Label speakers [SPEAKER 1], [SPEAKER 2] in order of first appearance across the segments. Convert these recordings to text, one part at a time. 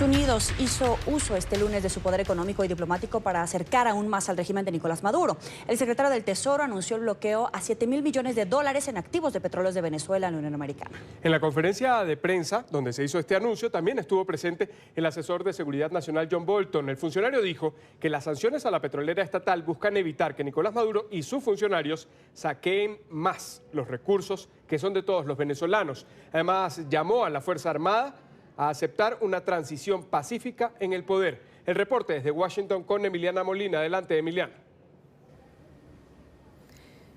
[SPEAKER 1] Estados Unidos hizo uso este lunes de su poder económico y diplomático para acercar aún más al régimen de Nicolás Maduro. El secretario del Tesoro anunció el bloqueo a $7.000 millones en activos de petróleos de Venezuela en la Unión Americana.
[SPEAKER 2] En la conferencia de prensa donde se hizo este anuncio también estuvo presente el asesor de Seguridad Nacional John Bolton. El funcionario dijo que las sanciones a la petrolera estatal buscan evitar que Nicolás Maduro y sus funcionarios saqueen más los recursos que son de todos los venezolanos. Además, llamó a la Fuerza Armada a aceptar una transición pacífica en el poder. El reporte desde Washington con Emiliana Molina. Adelante, Emiliana.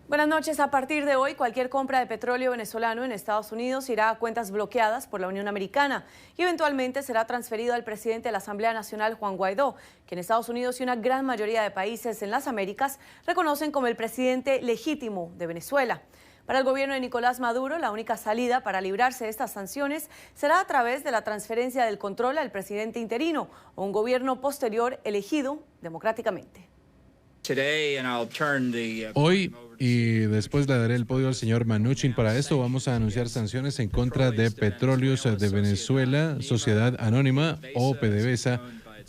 [SPEAKER 3] Buenas noches. A partir de hoy, cualquier compra de petróleo venezolano en Estados Unidos irá a cuentas bloqueadas por la Unión Americana y eventualmente será transferido al presidente de la Asamblea Nacional, Juan Guaidó, que en Estados Unidos y una gran mayoría de países en las Américas reconocen como el presidente legítimo de Venezuela. Para el gobierno de Nicolás Maduro, la única salida para librarse de estas sanciones será a través de la transferencia del control al presidente interino o un gobierno posterior elegido democráticamente.
[SPEAKER 4] Hoy, y después le daré el podio al señor Mnuchin para esto, vamos a anunciar sanciones en contra de Petróleos de Venezuela, Sociedad Anónima o PDVSA,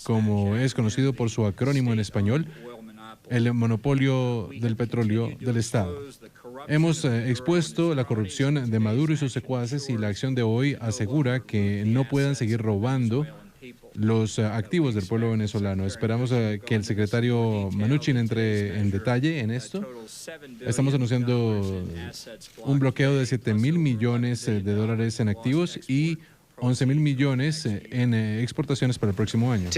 [SPEAKER 4] como es conocido por su acrónimo en español, el monopolio del petróleo del Estado. Hemos expuesto la corrupción de Maduro y sus secuaces y la acción de hoy asegura que no puedan seguir robando los activos del pueblo venezolano. Esperamos que el secretario Mnuchin entre en detalle en esto. Estamos anunciando un bloqueo de $7.000 millones en activos y $11.000 millones en exportaciones para el próximo año.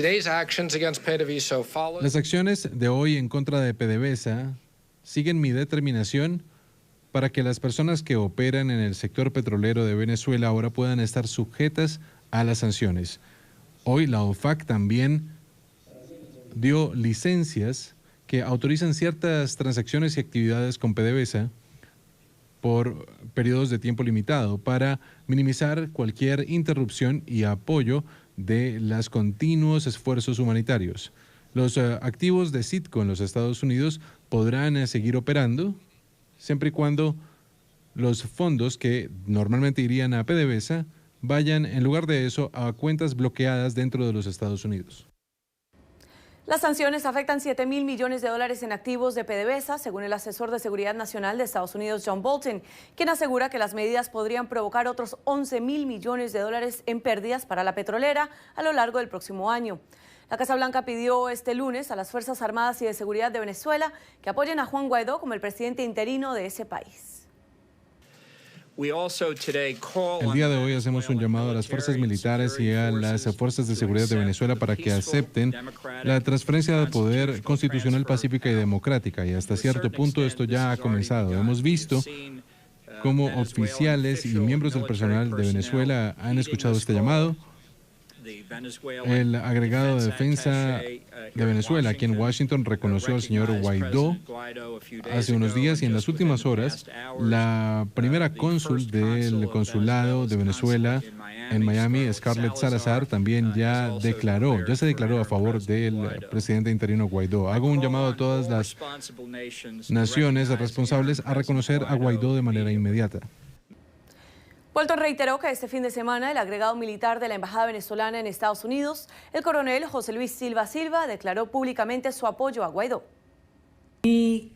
[SPEAKER 4] Las acciones de hoy en contra de PDVSA siguen mi determinación para que las personas que operan en el sector petrolero de Venezuela ahora puedan estar sujetas a las sanciones. Hoy la OFAC también dio licencias que autorizan ciertas transacciones y actividades con PDVSA por periodos de tiempo limitado para minimizar cualquier interrupción y apoyo de los continuos esfuerzos humanitarios. Los activos de Citgo en los Estados Unidos podrán seguir operando siempre y cuando los fondos que normalmente irían a PDVSA vayan, en lugar de eso, a cuentas bloqueadas dentro de los Estados Unidos.
[SPEAKER 3] Las sanciones afectan $7.000 millones en activos de PDVSA, según el asesor de Seguridad Nacional de Estados Unidos, John Bolton, quien asegura que las medidas podrían provocar otros $11.000 millones en pérdidas para la petrolera a lo largo del próximo año. La Casa Blanca pidió este lunes a las Fuerzas Armadas y de Seguridad de Venezuela que apoyen a Juan Guaidó como el presidente interino de ese país.
[SPEAKER 4] El día de hoy hacemos un llamado a las fuerzas militares y a las fuerzas de seguridad de Venezuela para que acepten la transferencia de poder constitucional pacífica y democrática, y hasta cierto punto esto ya ha comenzado. Hemos visto cómo oficiales y miembros del personal de Venezuela han escuchado este llamado. El agregado de defensa de Venezuela aquí en Washington reconoció al señor Guaidó hace unos días, y en las últimas horas la primera cónsul del consulado de Venezuela en Miami, Scarlett Salazar, también ya se declaró a favor del presidente interino Guaidó. Hago un llamado a todas las naciones responsables a reconocer a Guaidó de manera inmediata.
[SPEAKER 3] Bolton reiteró que este fin de semana el agregado militar de la Embajada venezolana en Estados Unidos, el coronel José Luis Silva Silva, declaró públicamente su apoyo a Guaidó.
[SPEAKER 5] Mi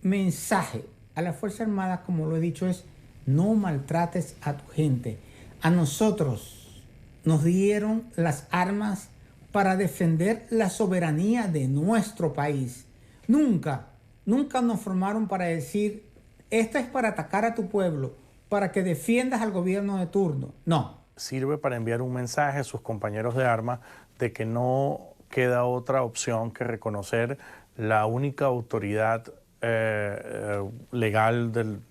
[SPEAKER 5] mensaje a la Fuerza Armada, como lo he dicho, es: no maltrates a tu gente. A nosotros nos dieron las armas para defender la soberanía de nuestro país. Nunca nos formaron para decir: esta es para atacar a tu pueblo, para que defiendas al gobierno de turno. No.
[SPEAKER 6] Sirve para enviar un mensaje a sus compañeros de armas de que no queda otra opción que reconocer la única autoridad legal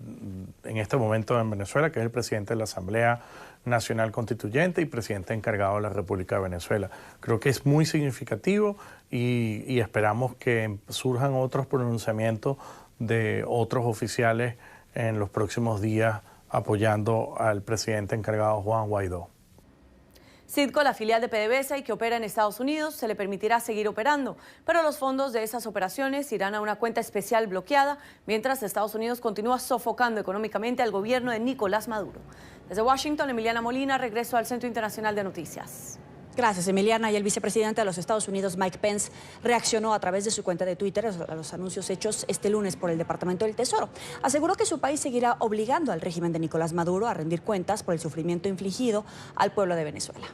[SPEAKER 6] en este momento en Venezuela, que es el presidente de la Asamblea Nacional Constituyente y presidente encargado de la República de Venezuela. Creo que es muy significativo y esperamos que surjan otros pronunciamientos de otros oficiales en los próximos días apoyando al presidente encargado Juan Guaidó.
[SPEAKER 3] Citgo, la filial de PDVSA y que opera en Estados Unidos, se le permitirá seguir operando, pero los fondos de esas operaciones irán a una cuenta especial bloqueada, mientras Estados Unidos continúa sofocando económicamente al gobierno de Nicolás Maduro. Desde Washington, Emiliana Molina, regreso al Centro Internacional de Noticias.
[SPEAKER 1] Gracias, Emiliana. Y el vicepresidente de los Estados Unidos, Mike Pence, reaccionó a través de su cuenta de Twitter a los anuncios hechos este lunes por el Departamento del Tesoro. Aseguró que su país seguirá obligando al régimen de Nicolás Maduro a rendir cuentas por el sufrimiento infligido al pueblo de Venezuela.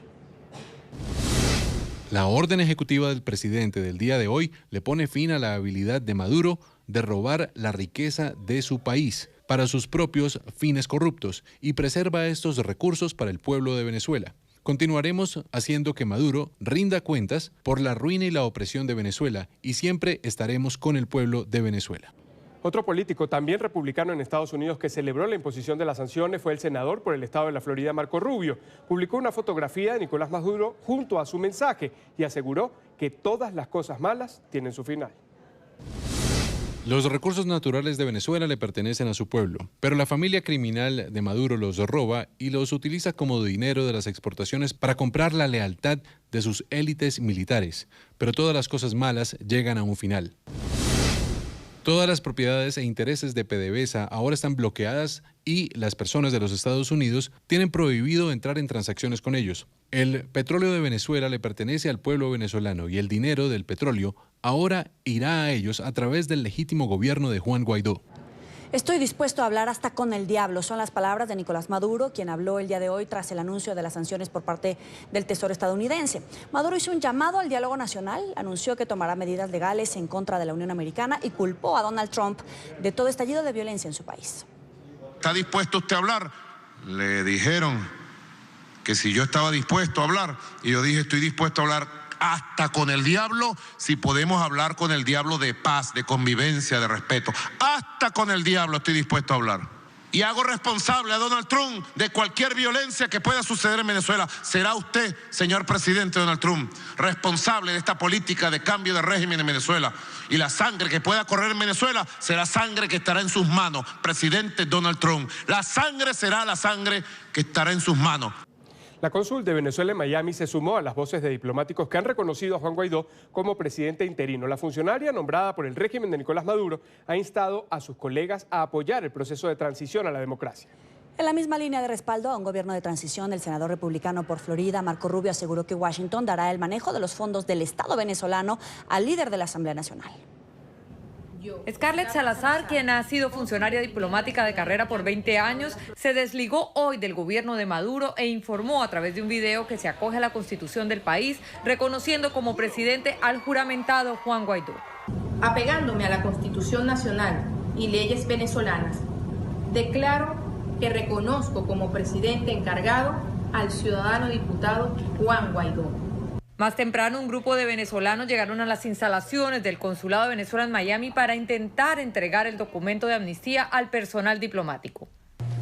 [SPEAKER 4] La orden ejecutiva del presidente del día de hoy le pone fin a la habilidad de Maduro de robar la riqueza de su país para sus propios fines corruptos y preserva estos recursos para el pueblo de Venezuela. Continuaremos haciendo que Maduro rinda cuentas por la ruina y la opresión de Venezuela y siempre estaremos con el pueblo de Venezuela.
[SPEAKER 2] Otro político, también republicano en Estados Unidos, que celebró la imposición de las sanciones fue el senador por el estado de la Florida, Marco Rubio. Publicó una fotografía de Nicolás Maduro junto a su mensaje y aseguró que todas las cosas malas tienen su final.
[SPEAKER 4] Los recursos naturales de Venezuela le pertenecen a su pueblo, pero la familia criminal de Maduro los roba y los utiliza como dinero de las exportaciones para comprar la lealtad de sus élites militares. Pero todas las cosas malas llegan a un final. Todas las propiedades e intereses de PDVSA ahora están bloqueadas y las personas de los Estados Unidos tienen prohibido entrar en transacciones con ellos. El petróleo de Venezuela le pertenece al pueblo venezolano y el dinero del petróleo ahora irá a ellos a través del legítimo gobierno de Juan Guaidó.
[SPEAKER 1] Estoy dispuesto a hablar hasta con el diablo. Son las palabras de Nicolás Maduro, quien habló el día de hoy tras el anuncio de las sanciones por parte del Tesoro estadounidense. Maduro hizo un llamado al diálogo nacional, anunció que tomará medidas legales en contra de la Unión Americana y culpó a Donald Trump de todo estallido de violencia en su país.
[SPEAKER 7] ¿Está dispuesto usted a hablar? Le dijeron que si yo estaba dispuesto a hablar, y yo dije estoy dispuesto a hablar hasta con el diablo, si podemos hablar con el diablo de paz, de convivencia, de respeto. Hasta con el diablo estoy dispuesto a hablar. Y hago responsable a Donald Trump de cualquier violencia que pueda suceder en Venezuela. Será usted, señor presidente Donald Trump, responsable de esta política de cambio de régimen en Venezuela. Y la sangre que pueda correr en Venezuela será sangre que estará en sus manos, presidente Donald Trump. La sangre será la sangre que estará en sus manos.
[SPEAKER 2] La cónsul de Venezuela en Miami se sumó a las voces de diplomáticos que han reconocido a Juan Guaidó como presidente interino. La funcionaria, nombrada por el régimen de Nicolás Maduro, ha instado a sus colegas a apoyar el proceso de transición a la democracia.
[SPEAKER 1] En la misma línea de respaldo a un gobierno de transición, el senador republicano por Florida, Marco Rubio, aseguró que Washington dará el manejo de los fondos del Estado venezolano al líder de la Asamblea Nacional.
[SPEAKER 8] Scarlett Salazar, quien ha sido funcionaria diplomática de carrera por 20 años, se desligó hoy del gobierno de Maduro e informó a través de un video que se acoge a la Constitución del país, reconociendo como presidente al juramentado Juan Guaidó.
[SPEAKER 9] Apegándome a la Constitución Nacional y leyes venezolanas, declaro que reconozco como presidente encargado al ciudadano diputado Juan Guaidó.
[SPEAKER 8] Más temprano, un grupo de venezolanos llegaron a las instalaciones del Consulado de Venezuela en Miami para intentar entregar el documento de amnistía al personal diplomático.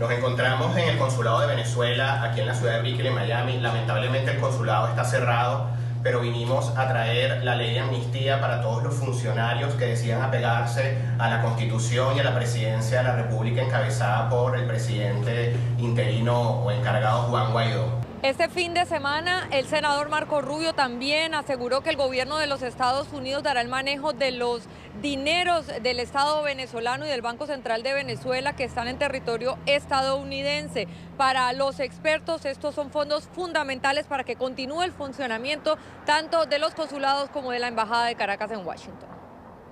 [SPEAKER 10] Nos encontramos en el Consulado de Venezuela, aquí en la ciudad de Brickell, en Miami. Lamentablemente el consulado está cerrado, pero vinimos a traer la ley de amnistía para todos los funcionarios que decidan apegarse a la Constitución y a la presidencia de la República encabezada por el presidente interino o encargado Juan Guaidó.
[SPEAKER 8] Este fin de semana, el senador Marco Rubio también aseguró que el gobierno de los Estados Unidos dará el manejo de los dineros del Estado venezolano y del Banco Central de Venezuela que están en territorio estadounidense. Para los expertos, estos son fondos fundamentales para que continúe el funcionamiento tanto de los consulados como de la Embajada de Caracas en Washington.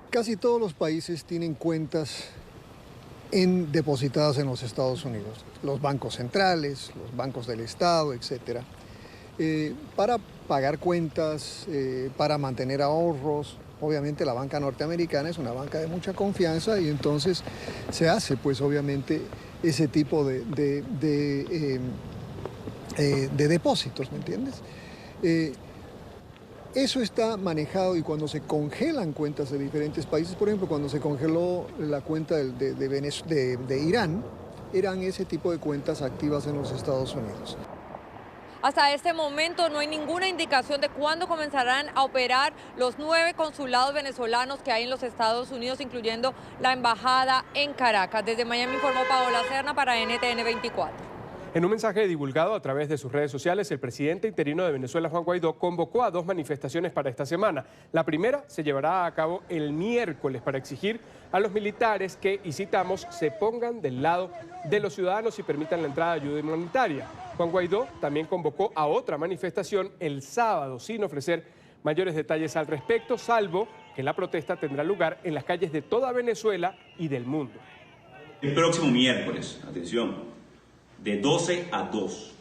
[SPEAKER 11] Casi todos los países tienen cuentas depositadas en los Estados Unidos, los bancos centrales, los bancos del Estado, etcétera, para pagar cuentas, para mantener ahorros. Obviamente la banca norteamericana es una banca de mucha confianza y entonces se hace, pues obviamente, ese tipo de depósitos, ¿me entiendes? Eso está manejado y cuando se congelan cuentas de diferentes países, por ejemplo, cuando se congeló la cuenta de Irán, eran ese tipo de cuentas activas en los Estados Unidos.
[SPEAKER 8] Hasta este momento no hay ninguna indicación de cuándo comenzarán a operar los 9 consulados venezolanos que hay en los Estados Unidos, incluyendo la embajada en Caracas. Desde Miami informó Paola Serna para NTN 24.
[SPEAKER 2] En un mensaje divulgado a través de sus redes sociales, el presidente interino de Venezuela, Juan Guaidó, convocó a 2 manifestaciones para esta semana. La primera se llevará a cabo el miércoles para exigir a los militares que, y citamos, se pongan del lado de los ciudadanos y permitan la entrada de ayuda humanitaria. Juan Guaidó también convocó a otra manifestación el sábado, sin ofrecer mayores detalles al respecto, salvo que la protesta tendrá lugar en las calles de toda Venezuela y del mundo.
[SPEAKER 12] El próximo miércoles, atención, de 12 a 2,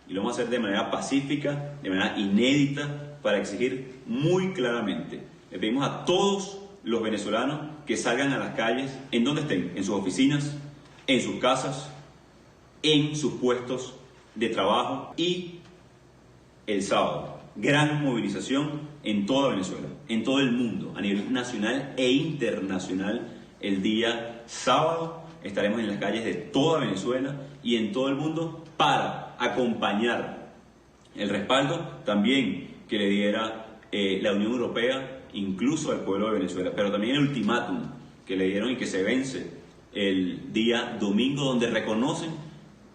[SPEAKER 12] y lo vamos a hacer de manera pacífica, de manera inédita, para exigir muy claramente. Le pedimos a todos los venezolanos que salgan a las calles, en donde estén, en sus oficinas, en sus casas, en sus puestos de trabajo, y el sábado, gran movilización en toda Venezuela, en todo el mundo, a nivel nacional e internacional. El día sábado estaremos en las calles de toda Venezuela y en todo el mundo para acompañar el respaldo también que le diera la Unión Europea, incluso al pueblo de Venezuela, pero también el ultimátum que le dieron y que se vence el día domingo, donde reconocen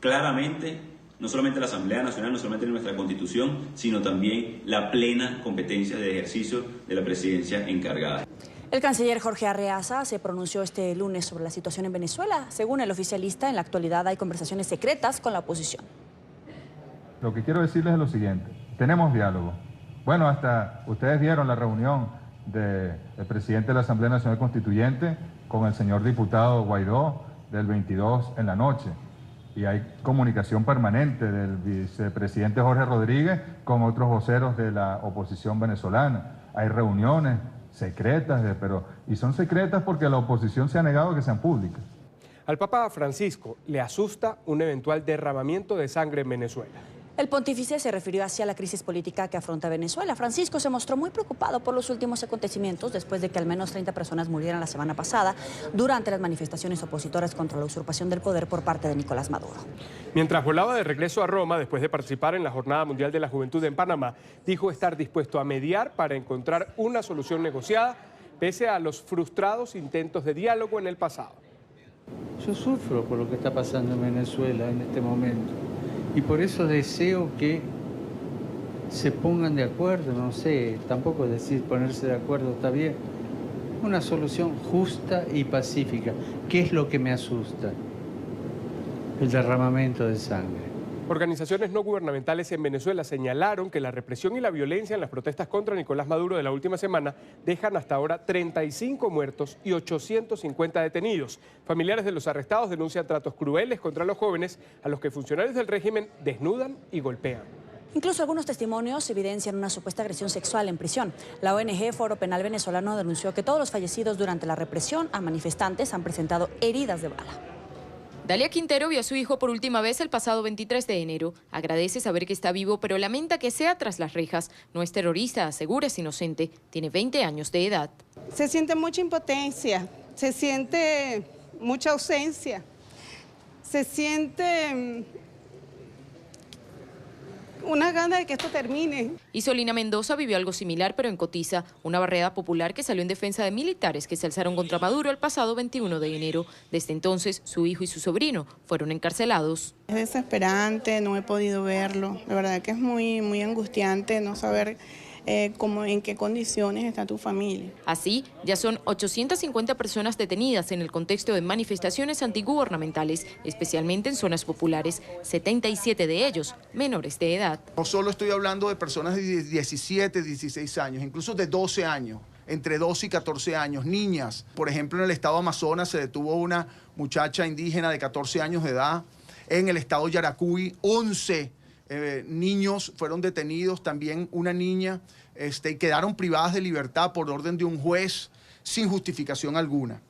[SPEAKER 12] claramente no solamente la Asamblea Nacional, no solamente nuestra Constitución, sino también la plena competencia de ejercicio de la presidencia encargada.
[SPEAKER 1] El canciller Jorge Arreaza se pronunció este lunes sobre la situación en Venezuela. Según el oficialista, en la actualidad hay conversaciones secretas con la oposición.
[SPEAKER 13] Lo que quiero decirles es lo siguiente: tenemos diálogo. Bueno, hasta ustedes vieron la reunión del presidente de la Asamblea Nacional Constituyente con el señor diputado Guaidó del 22 en la noche. Y hay comunicación permanente del vicepresidente Jorge Rodríguez con otros voceros de la oposición venezolana. Hay reuniones secretas, y son secretas porque la oposición se ha negado a que sean públicas.
[SPEAKER 2] Al Papa Francisco le asusta un eventual derramamiento de sangre en Venezuela.
[SPEAKER 1] El pontífice se refirió hacia la crisis política que afronta Venezuela. Francisco se mostró muy preocupado por los últimos acontecimientos después de que al menos 30 personas murieran la semana pasada durante las manifestaciones opositoras contra la usurpación del poder por parte de Nicolás Maduro.
[SPEAKER 2] Mientras volaba de regreso a Roma después de participar en la Jornada Mundial de la Juventud en Panamá, dijo estar dispuesto a mediar para encontrar una solución negociada pese a los frustrados intentos de diálogo en el pasado.
[SPEAKER 14] Yo sufro por lo que está pasando en Venezuela en este momento. Y por eso deseo que se pongan de acuerdo, no sé, tampoco decir ponerse de acuerdo está bien. Una solución justa y pacífica. ¿Qué es lo que me asusta? El derramamiento de sangre.
[SPEAKER 2] Organizaciones no gubernamentales en Venezuela señalaron que la represión y la violencia en las protestas contra Nicolás Maduro de la última semana dejan hasta ahora 35 muertos y 850 detenidos. Familiares de los arrestados denuncian tratos crueles contra los jóvenes a los que funcionarios del régimen desnudan y golpean.
[SPEAKER 1] Incluso algunos testimonios evidencian una supuesta agresión sexual en prisión. La ONG Foro Penal Venezolano denunció que todos los fallecidos durante la represión a manifestantes han presentado heridas de bala.
[SPEAKER 15] Dalia Quintero vio a su hijo por última vez el pasado 23 de enero. Agradece saber que está vivo, pero lamenta que sea tras las rejas. No es terrorista, asegura es inocente. Tiene 20 años de edad.
[SPEAKER 16] Se siente mucha impotencia, se siente mucha ausencia, se siente una gana de que esto termine.
[SPEAKER 15] Isolina Mendoza vivió algo similar, pero en Cotiza, una barriada popular que salió en defensa de militares que se alzaron contra Maduro el pasado 21 de enero. Desde entonces, su hijo y su sobrino fueron encarcelados.
[SPEAKER 16] Es desesperante, no he podido verlo. La verdad que es muy angustiante no saber en qué condiciones está tu familia.
[SPEAKER 15] Así, ya son 850 personas detenidas en el contexto de manifestaciones antigubernamentales, especialmente en zonas populares, 77 de ellos menores de edad.
[SPEAKER 17] No solo estoy hablando de personas de 17, 16 años, incluso de 12 años, entre 12 y 14 años, niñas. Por ejemplo, en el estado Amazonas se detuvo una muchacha indígena de 14 años de edad. En el estado Yaracuy, 11 niños fueron detenidos, también una niña, y quedaron privadas de libertad por orden de un juez sin justificación alguna.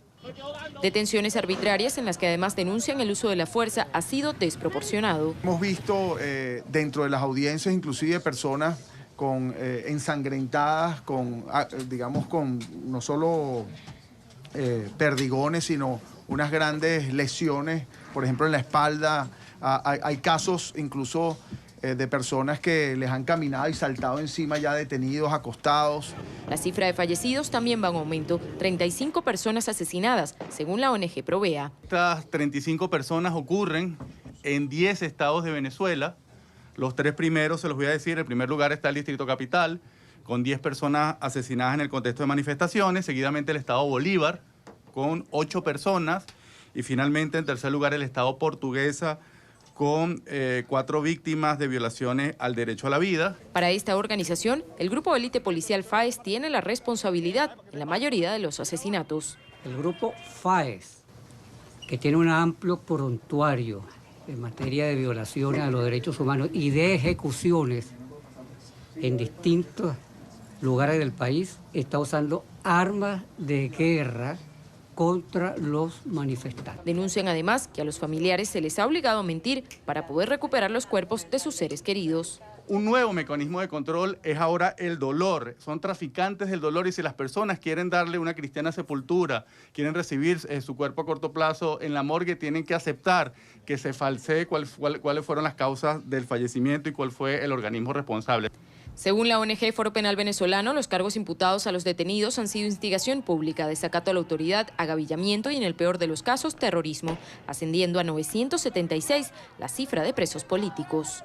[SPEAKER 15] Detenciones arbitrarias en las que además denuncian el uso de la fuerza ha sido desproporcionado.
[SPEAKER 17] Hemos visto dentro de las audiencias inclusive personas ensangrentadas, con no solo perdigones, sino unas grandes lesiones, por ejemplo en la espalda. Hay casos incluso de personas que les han caminado y saltado encima ya detenidos, acostados.
[SPEAKER 15] La cifra de fallecidos también va en aumento, 35 personas asesinadas, según la ONG Provea.
[SPEAKER 18] Estas 35 personas ocurren en 10 estados de Venezuela. Los 3 primeros se los voy a decir. En primer lugar está el Distrito Capital, con 10 personas asesinadas en el contexto de manifestaciones. Seguidamente el estado Bolívar, con 8 personas. Y finalmente, en tercer lugar, el estado Portuguesa, con 4 víctimas de violaciones al derecho a la vida.
[SPEAKER 15] Para esta organización, el grupo de élite policial FAES tiene la responsabilidad en la mayoría de los asesinatos.
[SPEAKER 19] El grupo FAES, que tiene un amplio prontuario en materia de violaciones a los derechos humanos y de ejecuciones en distintos lugares del país, está usando armas de guerra contra los manifestantes.
[SPEAKER 15] Denuncian además que a los familiares se les ha obligado a mentir para poder recuperar los cuerpos de sus seres queridos.
[SPEAKER 18] Un nuevo mecanismo de control es ahora el dolor. Son traficantes del dolor y si las personas quieren darle una cristiana sepultura, quieren recibir su cuerpo a corto plazo en la morgue, tienen que aceptar que se falsee cuáles fueron las causas del fallecimiento y cuál fue el organismo responsable.
[SPEAKER 15] Según la ONG Foro Penal Venezolano, los cargos imputados a los detenidos han sido instigación pública, desacato a la autoridad, agavillamiento y, en el peor de los casos, terrorismo, ascendiendo a 976 la cifra de presos políticos.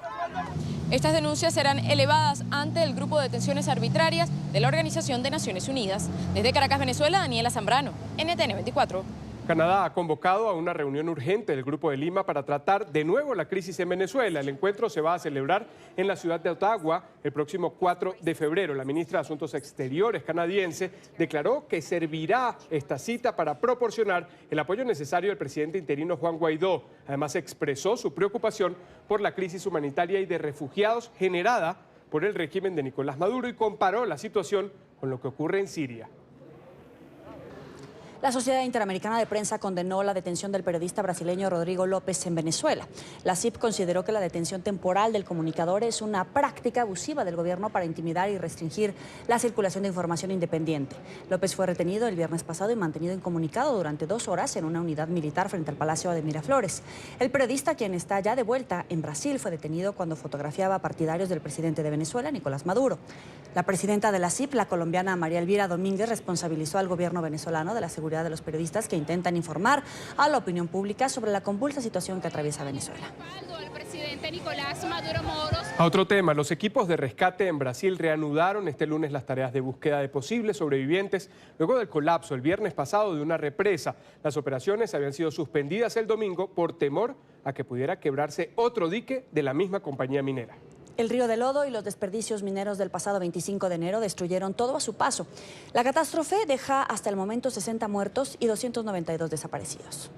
[SPEAKER 15] Estas denuncias serán elevadas ante el Grupo de Detenciones Arbitrarias de la Organización de Naciones Unidas. Desde Caracas, Venezuela, Daniela Zambrano, NTN 24.
[SPEAKER 2] Canadá ha convocado a una reunión urgente del Grupo de Lima para tratar de nuevo la crisis en Venezuela. El encuentro se va a celebrar en la ciudad de Ottawa el próximo 4 de febrero. La ministra de Asuntos Exteriores canadiense declaró que servirá esta cita para proporcionar el apoyo necesario al presidente interino Juan Guaidó. Además, expresó su preocupación por la crisis humanitaria y de refugiados generada por el régimen de Nicolás Maduro y comparó la situación con lo que ocurre en Siria.
[SPEAKER 1] La Sociedad Interamericana de Prensa condenó la detención del periodista brasileño Rodrigo López en Venezuela. La CIP consideró que la detención temporal del comunicador es una práctica abusiva del gobierno para intimidar y restringir la circulación de información independiente. López fue retenido el viernes pasado y mantenido incomunicado durante 2 horas en una unidad militar frente al Palacio de Miraflores. El periodista, quien está ya de vuelta en Brasil, fue detenido cuando fotografiaba a partidarios del presidente de Venezuela, Nicolás Maduro. La presidenta de la CIP, la colombiana María Elvira Domínguez, responsabilizó al gobierno venezolano de la seguridad de los periodistas que intentan informar a la opinión pública sobre la convulsa situación que atraviesa Venezuela.
[SPEAKER 2] A otro tema, los equipos de rescate en Brasil reanudaron este lunes las tareas de búsqueda de posibles sobrevivientes luego del colapso el viernes pasado de una represa. Las operaciones habían sido suspendidas el domingo por temor a que pudiera quebrarse otro dique de la misma compañía minera.
[SPEAKER 1] El río de lodo y los desperdicios mineros del pasado 25 de enero destruyeron todo a su paso. La catástrofe deja hasta el momento 60 muertos y 292 desaparecidos.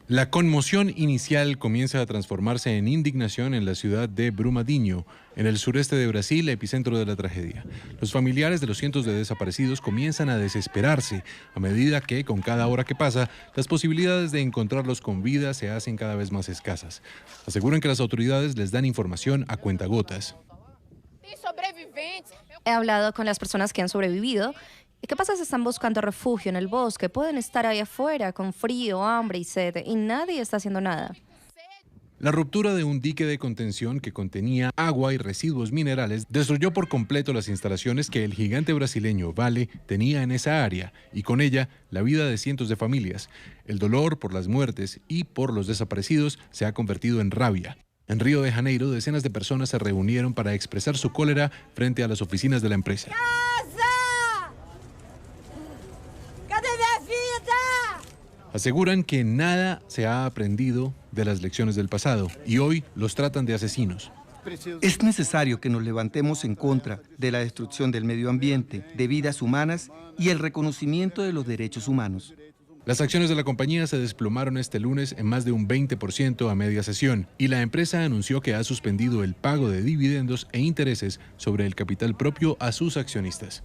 [SPEAKER 4] La conmoción inicial comienza a transformarse en indignación en la ciudad de Brumadinho, en el sureste de Brasil, epicentro de la tragedia. Los familiares de los cientos de desaparecidos comienzan a desesperarse a medida que, con cada hora que pasa, las posibilidades de encontrarlos con vida se hacen cada vez más escasas. Aseguran que las autoridades les dan información a cuentagotas.
[SPEAKER 20] He hablado con las personas que han sobrevivido. ¿Y qué pasa si están buscando refugio en el bosque? Pueden estar ahí afuera con frío, hambre y sed y nadie está haciendo nada.
[SPEAKER 4] La ruptura de un dique de contención que contenía agua y residuos minerales destruyó por completo las instalaciones que el gigante brasileño Vale tenía en esa área y con ella la vida de cientos de familias. El dolor por las muertes y por los desaparecidos se ha convertido en rabia. En Río de Janeiro, decenas de personas se reunieron para expresar su cólera frente a las oficinas de la empresa. Aseguran que nada se ha aprendido de las lecciones del pasado y hoy los tratan de asesinos.
[SPEAKER 21] Es necesario que nos levantemos en contra de la destrucción del medio ambiente, de vidas humanas y el reconocimiento de los derechos humanos.
[SPEAKER 4] Las acciones de la compañía se desplomaron este lunes en más de un 20% a media sesión y la empresa anunció que ha suspendido el pago de dividendos e intereses sobre el capital propio a sus accionistas.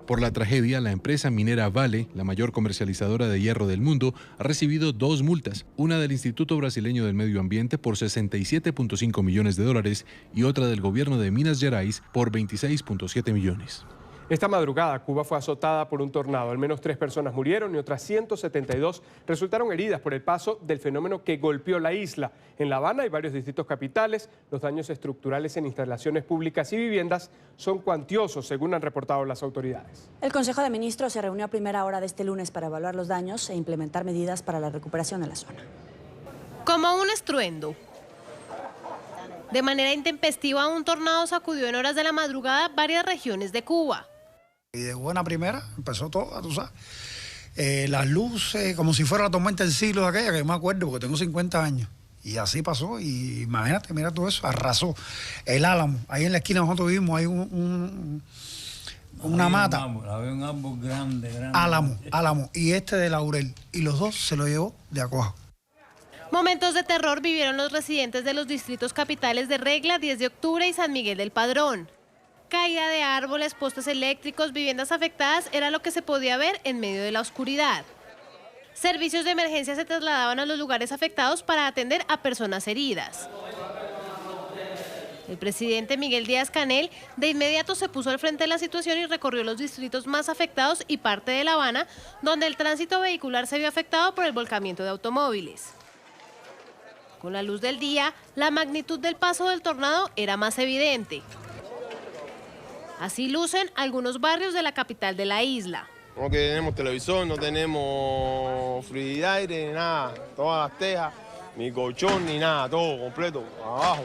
[SPEAKER 4] Por la tragedia, la empresa minera Vale, la mayor comercializadora de hierro del mundo, ha recibido 2 multas, una del Instituto Brasileño del Medio Ambiente por $67.5 millones y otra del gobierno de Minas Gerais por 26.7 millones.
[SPEAKER 2] Esta madrugada, Cuba fue azotada por un tornado. Al menos 3 personas murieron y otras 172 resultaron heridas por el paso del fenómeno que golpeó la isla. En La Habana y varios distritos capitales, los daños estructurales en instalaciones públicas y viviendas son cuantiosos, según han reportado las autoridades.
[SPEAKER 1] El Consejo de Ministros se reunió a primera hora de este lunes para evaluar los daños e implementar medidas para la recuperación de la zona.
[SPEAKER 5] Como un estruendo. De manera intempestiva, un tornado sacudió en horas de la madrugada varias regiones de Cuba.
[SPEAKER 22] Y de buena primera empezó todo, tú sabes. Las luces, como si fuera la tormenta del siglo de aquella, que me acuerdo porque tengo 50 años. Y así pasó, y imagínate, mira todo eso, arrasó. El álamo, ahí en la esquina nosotros vivimos, hay una mata.
[SPEAKER 23] Había un árbol grande.
[SPEAKER 22] Álamo, y este de laurel. Y los dos se lo llevó de acuajo.
[SPEAKER 5] Momentos de terror vivieron los residentes de los distritos capitales de Regla, 10 de octubre y San Miguel del Padrón. Caída de árboles, postes eléctricos, viviendas afectadas era lo que se podía ver en medio de la oscuridad. Servicios de emergencia se trasladaban a los lugares afectados para atender a personas heridas. El presidente Miguel Díaz-Canel de inmediato se puso al frente de la situación y recorrió los distritos más afectados y parte de La Habana, donde el tránsito vehicular se vio afectado por el volcamiento de automóviles. Con la luz del día, la magnitud del paso del tornado era más evidente. Así lucen algunos barrios de la capital de la isla.
[SPEAKER 24] No tenemos televisor, no tenemos frigidaire ni nada, todas las tejas, ni colchón ni nada, todo completo, abajo.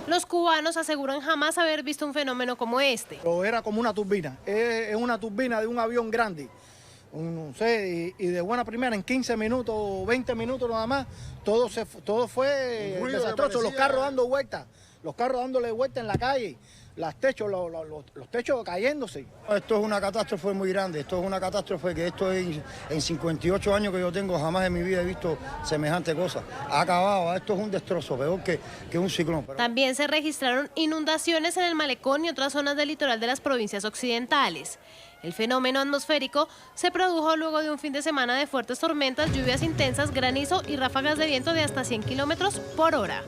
[SPEAKER 5] Los cubanos aseguran jamás haber visto un fenómeno como este.
[SPEAKER 22] Era como una turbina, es una turbina de un avión grande. No sé, y de buena primera, en 15 minutos o 20 minutos nada más, todo fue desastroso. Los carros dando vueltas, los carros dándole vueltas en la calle, los techos cayéndose. Esto es una catástrofe muy grande, esto es una catástrofe que en 58 años que yo tengo, jamás en mi vida he visto semejante cosa. Ha acabado, esto es un destrozo, peor que un ciclón.
[SPEAKER 5] También se registraron inundaciones en el malecón y otras zonas del litoral de las provincias occidentales. El fenómeno atmosférico se produjo luego de un fin de semana de fuertes tormentas, lluvias intensas, granizo y ráfagas de viento de hasta 100 kilómetros por hora.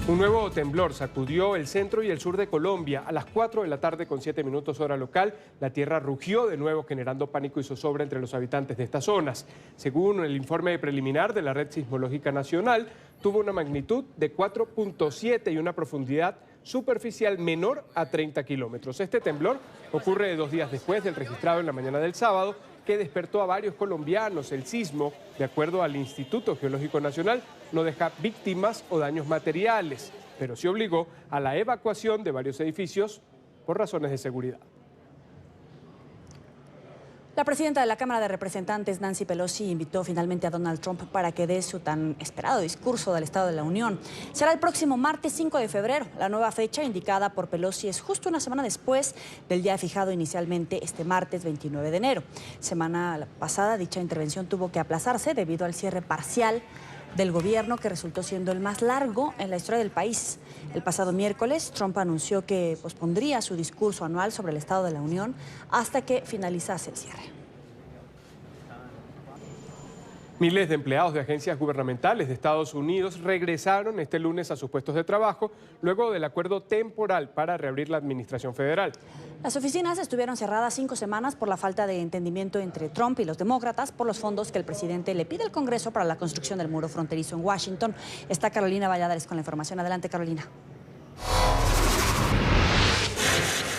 [SPEAKER 2] Un nuevo temblor sacudió el centro y el sur de Colombia. A las 4 de la tarde con 7 minutos hora local, la tierra rugió de nuevo, generando pánico y zozobra entre los habitantes de estas zonas. Según el informe preliminar de la Red Sismológica Nacional, tuvo una magnitud de 4.7 y una profundidad superficial menor a 30 kilómetros. Este temblor ocurre 2 días después del registrado en la mañana del sábado, que despertó a varios colombianos. El sismo, de acuerdo al Instituto Geológico Nacional, no deja víctimas o daños materiales, pero sí obligó a la evacuación de varios edificios por razones de seguridad.
[SPEAKER 1] La presidenta de la Cámara de Representantes, Nancy Pelosi, invitó finalmente a Donald Trump para que dé su tan esperado discurso del Estado de la Unión. Será el próximo martes 5 de febrero. La nueva fecha indicada por Pelosi es justo una semana después del día fijado inicialmente este martes 29 de enero. Semana pasada dicha intervención tuvo que aplazarse debido al cierre parcial del gobierno, que resultó siendo el más largo en la historia del país. El pasado miércoles, Trump anunció que pospondría su discurso anual sobre el Estado de la Unión hasta que finalizase el cierre.
[SPEAKER 2] Miles de empleados de agencias gubernamentales de Estados Unidos regresaron este lunes a sus puestos de trabajo luego del acuerdo temporal para reabrir la administración federal.
[SPEAKER 1] Las oficinas estuvieron cerradas 5 semanas por la falta de entendimiento entre Trump y los demócratas por los fondos que el presidente le pide al Congreso para la construcción del muro fronterizo en Washington. Está Carolina Valladares con la información. Adelante, Carolina.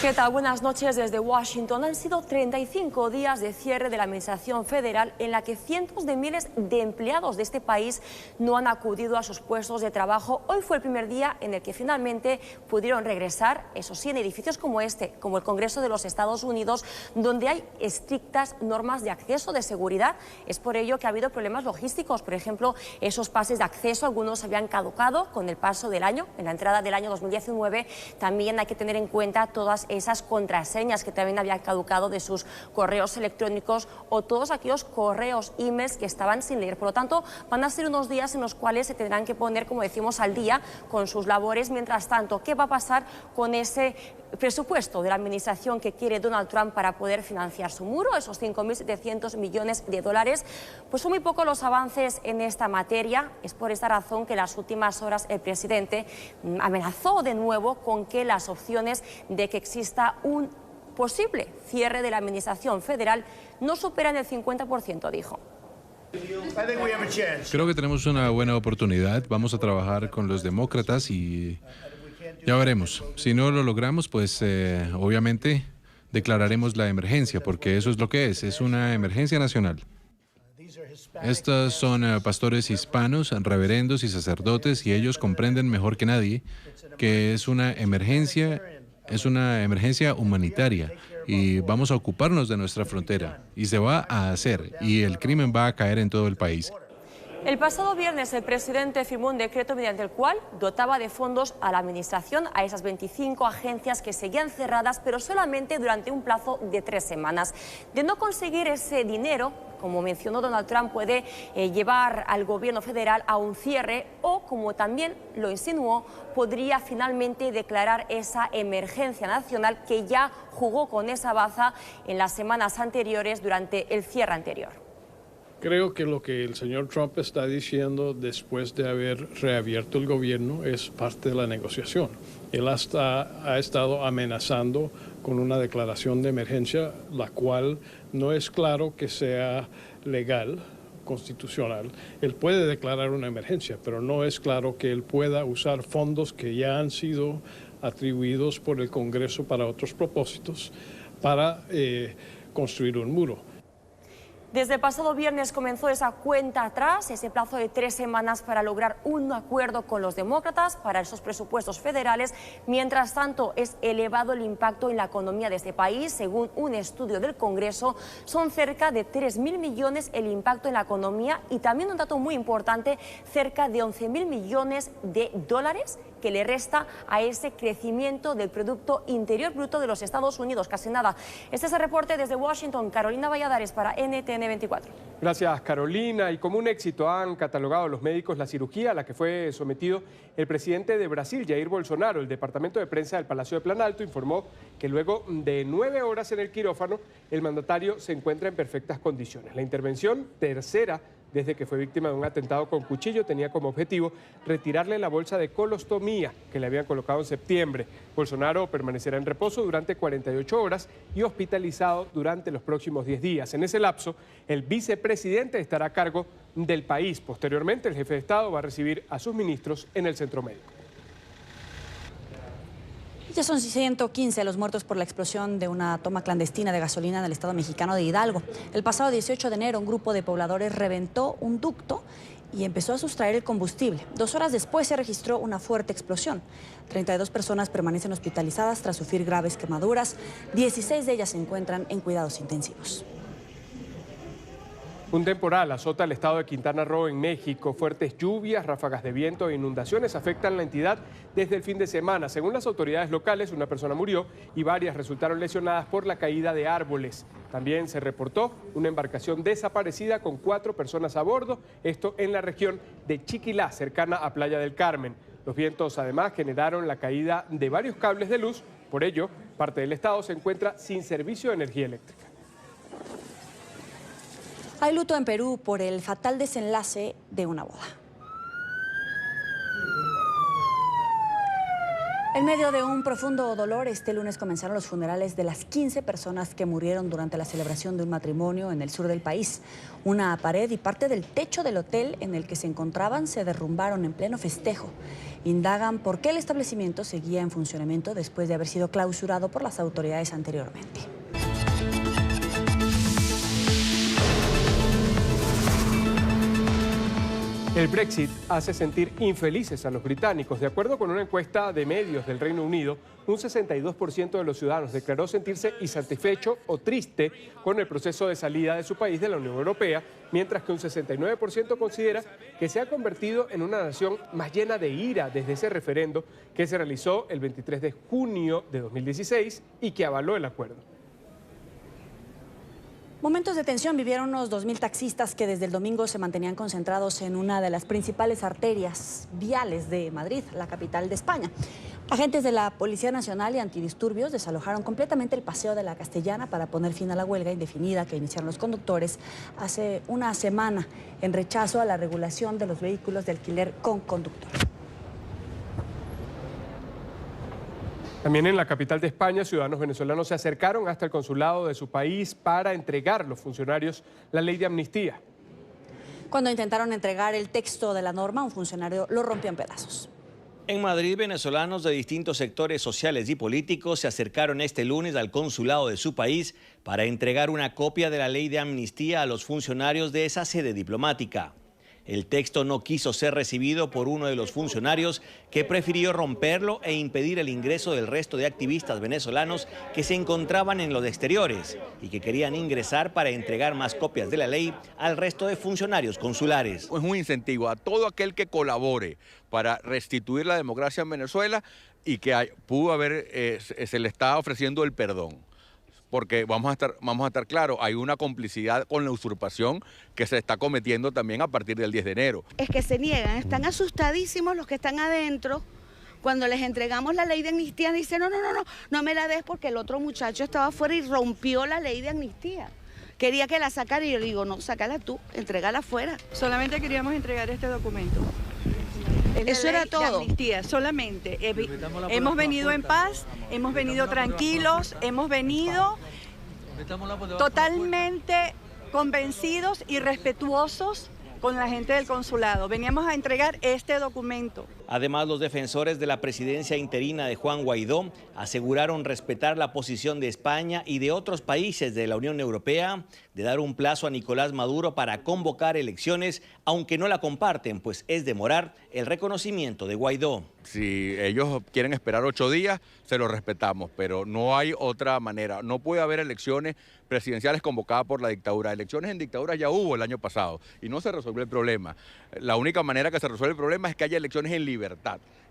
[SPEAKER 25] ¿Qué tal? Buenas noches desde Washington. Han sido 35 días de cierre de la administración federal en la que cientos de miles de empleados de este país no han acudido a sus puestos de trabajo. Hoy fue el primer día en el que finalmente pudieron regresar, eso sí, en edificios como este, como el Congreso de los Estados Unidos, donde hay estrictas normas de acceso de seguridad. Es por ello que ha habido problemas logísticos. Por ejemplo, esos pases de acceso, algunos habían caducado con el paso del año. En la entrada del año 2019 también hay que tener en cuenta todas esas contraseñas que también habían caducado de sus correos electrónicos o todos aquellos correos, emails que estaban sin leer. Por lo tanto, van a ser unos días en los cuales se tendrán que poner, como decimos, al día con sus labores. Mientras tanto, ¿qué va a pasar con ese presupuesto de la administración que quiere Donald Trump para poder financiar su muro, esos 5.700 millones de dólares? Pues son muy pocos los avances en esta materia. Es por esta razón que en las últimas horas el presidente amenazó de nuevo con que las opciones de que exista un posible cierre de la administración federal no superan el 50%, dijo.
[SPEAKER 4] Creo que tenemos una buena oportunidad. Vamos a trabajar con los demócratas y ya veremos. Si no lo logramos, pues obviamente declararemos la emergencia, porque eso es lo que es una emergencia nacional. Estos son pastores hispanos, reverendos y sacerdotes, y ellos comprenden mejor que nadie que es una emergencia humanitaria, y vamos a ocuparnos de nuestra frontera, y se va a hacer, y el crimen va a caer en todo el país.
[SPEAKER 25] El pasado viernes el presidente firmó un decreto mediante el cual dotaba de fondos a la administración a esas 25 agencias que seguían cerradas, pero solamente durante un plazo de 3 semanas. De no conseguir ese dinero, como mencionó Donald Trump, puede llevar al gobierno federal a un cierre o, como también lo insinuó, podría finalmente declarar esa emergencia nacional que ya jugó con esa baza en las semanas anteriores durante el cierre anterior.
[SPEAKER 3] Creo que lo que el señor Trump está diciendo después de haber reabierto el gobierno es parte de la negociación. Él ha estado amenazando con una declaración de emergencia, la cual no es claro que sea legal, constitucional. Él puede declarar una emergencia, pero no es claro que él pueda usar fondos que ya han sido atribuidos por el Congreso para otros propósitos para construir un muro.
[SPEAKER 25] Desde el pasado viernes comenzó esa cuenta atrás, ese plazo de 3 semanas para lograr un acuerdo con los demócratas para esos presupuestos federales. Mientras tanto, es elevado el impacto en la economía de este país. Según un estudio del Congreso, son cerca de 3.000 millones el impacto en la economía, y también un dato muy importante, cerca de 11.000 millones de dólares que le resta a ese crecimiento del Producto Interior Bruto de los Estados Unidos, casi nada. Este es el reporte desde Washington. Carolina Valladares para NTN 24.
[SPEAKER 2] Gracias, Carolina. Y como un éxito han catalogado los médicos la cirugía a la que fue sometido el presidente de Brasil, Jair Bolsonaro. El departamento de prensa del Palacio de Planalto informó que luego de 9 horas en el quirófano, el mandatario se encuentra en perfectas condiciones. La intervención, tercera desde que fue víctima de un atentado con cuchillo, tenía como objetivo retirarle la bolsa de colostomía que le habían colocado en septiembre. Bolsonaro permanecerá en reposo durante 48 horas y hospitalizado durante los próximos 10 días. En ese lapso, el vicepresidente estará a cargo del país. Posteriormente, el jefe de Estado va a recibir a sus ministros en el centro médico.
[SPEAKER 1] Ya son 115 los muertos por la explosión de una toma clandestina de gasolina en el estado mexicano de Hidalgo. El pasado 18 de enero, un grupo de pobladores reventó un ducto y empezó a sustraer el combustible. 2 horas después se registró una fuerte explosión. 32 personas permanecen hospitalizadas tras sufrir graves quemaduras. 16 de ellas se encuentran en cuidados intensivos.
[SPEAKER 2] Un temporal azota el estado de Quintana Roo en México. Fuertes lluvias, ráfagas de viento e inundaciones afectan la entidad desde el fin de semana. Según las autoridades locales, una persona murió y varias resultaron lesionadas por la caída de árboles. También se reportó una embarcación desaparecida con 4 personas a bordo, esto en la región de Chiquilá, cercana a Playa del Carmen. Los vientos además generaron la caída de varios cables de luz. Por ello, parte del estado se encuentra sin servicio de energía eléctrica.
[SPEAKER 1] Hay luto en Perú por el fatal desenlace de una boda. En medio de un profundo dolor, este lunes comenzaron los funerales de las 15 personas que murieron durante la celebración de un matrimonio en el sur del país. Una pared y parte del techo del hotel en el que se encontraban se derrumbaron en pleno festejo. Indagan por qué el establecimiento seguía en funcionamiento después de haber sido clausurado por las autoridades anteriormente.
[SPEAKER 2] El Brexit hace sentir infelices a los británicos. De acuerdo con una encuesta de medios del Reino Unido, un 62% de los ciudadanos declaró sentirse insatisfecho o triste con el proceso de salida de su país de la Unión Europea, mientras que un 69% considera que se ha convertido en una nación más llena de ira desde ese referendo que se realizó el 23 de junio de 2016 y que avaló el acuerdo.
[SPEAKER 1] Momentos de tensión vivieron unos 2.000 taxistas que desde el domingo se mantenían concentrados en una de las principales arterias viales de Madrid, la capital de España. Agentes de la Policía Nacional y Antidisturbios desalojaron completamente el Paseo de la Castellana para poner fin a la huelga indefinida que iniciaron los conductores hace una semana en rechazo a la regulación de los vehículos de alquiler con conductor.
[SPEAKER 2] También en la capital de España, ciudadanos venezolanos se acercaron hasta el consulado de su país para entregar a los funcionarios la ley de amnistía.
[SPEAKER 1] Cuando intentaron entregar el texto de la norma, un funcionario lo rompió en pedazos.
[SPEAKER 6] En Madrid, venezolanos de distintos sectores sociales y políticos se acercaron este lunes al consulado de su país para entregar una copia de la ley de amnistía a los funcionarios de esa sede diplomática. El texto no quiso ser recibido por uno de los funcionarios, que prefirió romperlo e impedir el ingreso del resto de activistas venezolanos que se encontraban en los exteriores y que querían ingresar para entregar más copias de la ley al resto de funcionarios consulares.
[SPEAKER 7] Es un incentivo a todo aquel que colabore para restituir la democracia en Venezuela y que se le está ofreciendo el perdón. Porque vamos a estar claros, hay una complicidad con la usurpación que se está cometiendo también a partir del 10 de enero.
[SPEAKER 9] Es que se niegan, están asustadísimos los que están adentro. Cuando les entregamos la ley de amnistía, dicen, no me la des porque el otro muchacho estaba afuera y rompió la ley de amnistía. Quería que la sacara y yo digo, no, sácala tú, entrégala afuera.
[SPEAKER 10] Solamente queríamos entregar este documento.
[SPEAKER 9] Eso era todo.
[SPEAKER 10] Amnistía, solamente. Hemos venido en paz, hemos venido tranquilos, hemos venido totalmente convencidos y respetuosos con la gente del consulado. Veníamos a entregar este documento.
[SPEAKER 6] Además, los defensores de la presidencia interina de Juan Guaidó aseguraron respetar la posición de España y de otros países de la Unión Europea de dar un plazo a Nicolás Maduro para convocar elecciones, aunque no la comparten, pues es demorar el reconocimiento de Guaidó.
[SPEAKER 7] Si ellos quieren esperar 8 días, se lo respetamos, pero no hay otra manera. No puede haber elecciones presidenciales convocadas por la dictadura. Elecciones en dictadura ya hubo el año pasado y no se resolvió el problema. La única manera que se resuelve el problema es que haya elecciones en libertad.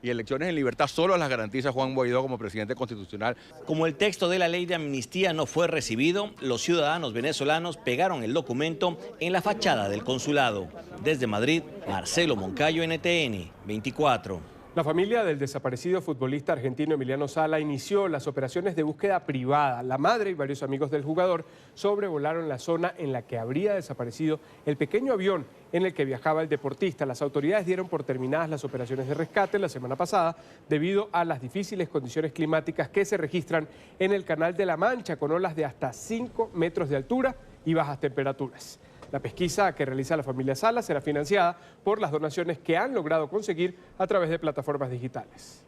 [SPEAKER 7] Y elecciones en libertad solo las garantiza Juan Guaidó como presidente constitucional.
[SPEAKER 6] Como el texto de la ley de amnistía no fue recibido, los ciudadanos venezolanos pegaron el documento en la fachada del consulado. Desde Madrid, Marcelo Moncayo, NTN 24.
[SPEAKER 2] La familia del desaparecido futbolista argentino Emiliano Sala inició las operaciones de búsqueda privada. La madre y varios amigos del jugador sobrevolaron la zona en la que habría desaparecido el pequeño avión en el que viajaba el deportista. Las autoridades dieron por terminadas las operaciones de rescate la semana pasada debido a las difíciles condiciones climáticas que se registran en el Canal de la Mancha, con olas de hasta 5 metros de altura y bajas temperaturas. La pesquisa que realiza la familia Sala será financiada por las donaciones que han logrado conseguir a través de plataformas digitales.